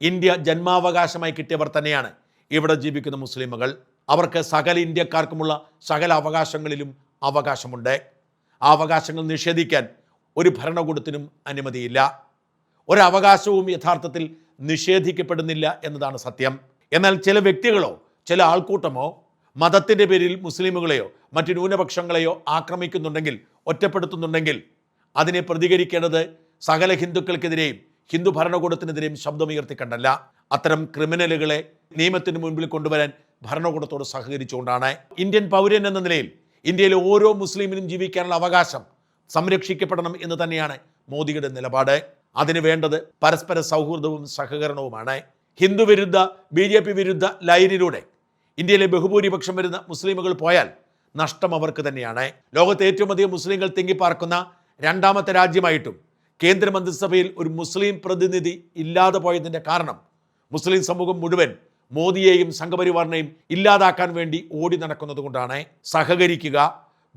India ജന്മാവകാശമായി കിട്ടിയവർ തന്നെയാണ് ഇവിടെ ജീവിക്കുന്ന മുസ്ലിമുകൾ. അവർക്ക് സകല ഇന്ത്യക്കാർക്കുമുള്ള സകല അവകാശങ്ങളിലും അവകാശമുണ്ട്. ആ അവകാശങ്ങൾ നിഷേധിക്കാൻ ഒരു ഭരണകൂടത്തിനും അനുമതിയില്ല. ഒരവകാശവും യഥാർത്ഥത്തിൽ നിഷേധിക്കപ്പെടുന്നില്ല എന്നതാണ് സത്യം. എന്നാൽ ചില വ്യക്തികളോ ചില ആൾക്കൂട്ടമോ മതത്തിൻ്റെ പേരിൽ മുസ്ലിമുകളെയോ മറ്റു ന്യൂനപക്ഷങ്ങളെയോ ആക്രമിക്കുന്നുണ്ടെങ്കിൽ, ഒറ്റപ്പെടുത്തുന്നുണ്ടെങ്കിൽ അതിനെ പ്രതികരിക്കേണ്ടത് സകല ഹിന്ദുക്കൾക്കെതിരെയും ഹിന്ദു ഭരണകൂടത്തിനെതിരെയും ശബ്ദമുയർത്തിക്കണ്ടല്ല. അത്തരം ക്രിമിനലുകളെ നിയമത്തിന് മുൻപിൽ കൊണ്ടുവരാൻ ഭരണകൂടത്തോട് സഹകരിച്ചുകൊണ്ടാണ്. ഇന്ത്യൻ പൗരൻ എന്ന നിലയിൽ ഇന്ത്യയിലെ ഓരോ മുസ്ലിമിനും ജീവിക്കാനുള്ള അവകാശം സംരക്ഷിക്കപ്പെടണം എന്ന് തന്നെയാണ് മോദിയുടെ നിലപാട്. അതിന് വേണ്ടത് പരസ്പര സൗഹൃദവും സഹകരണവുമാണ്. ഹിന്ദു വിരുദ്ധ BJP വിരുദ്ധ ലൈനിലൂടെ ഇന്ത്യയിലെ ബഹുഭൂരിപക്ഷം വരുന്ന മുസ്ലിമുകൾ പോയാൽ നഷ്ടം അവർക്ക് തന്നെയാണ്. ലോകത്തെ ഏറ്റവും അധികം മുസ്ലിങ്ങൾ തിങ്ങിപ്പാർക്കുന്ന രണ്ടാമത്തെ രാജ്യമായിട്ടും കേന്ദ്രമന്ത്രിസഭയിൽ ഒരു മുസ്ലിം പ്രതിനിധി ഇല്ലാതെ പോയതിൻ്റെ കാരണം മുസ്ലിം സമൂഹം മുഴുവൻ മോദിയെയും സംഘപരിവാറിനെയും ഇല്ലാതാക്കാൻ വേണ്ടി ഓടി നടക്കുന്നത് കൊണ്ടാണ്. സഹകരിക്കുക,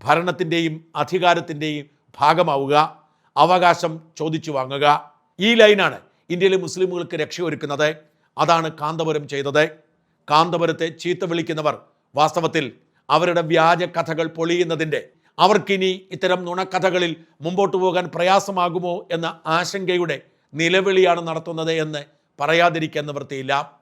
ഭരണത്തിൻ്റെയും അധികാരത്തിൻ്റെയും ഭാഗമാവുക, അവകാശം ചോദിച്ചു വാങ്ങുക. ഈ ലൈനാണ് ഇന്ത്യയിലെ മുസ്ലിമുകൾക്ക് രക്ഷയൊരുക്കുന്നത്. അതാണ് കാന്തപുരം ചെയ്തത്. കാന്തപുരത്തെ ചീത്ത വിളിക്കുന്നവർ വാസ്തവത്തിൽ അവരുടെ വ്യാജ കഥകൾ പൊളിയുന്നതിൻ്റെ, അവർക്കിനി ഇത്തരം നുണക്കഥകളിൽ മുമ്പോട്ട് പോകാൻ പ്രയാസമാകുമോ എന്ന ആശങ്കയുടെ നിലവിളിയാണ് നടത്തുന്നത് എന്ന് പറയാതിരിക്കാൻ നിവൃത്തിയില്ല.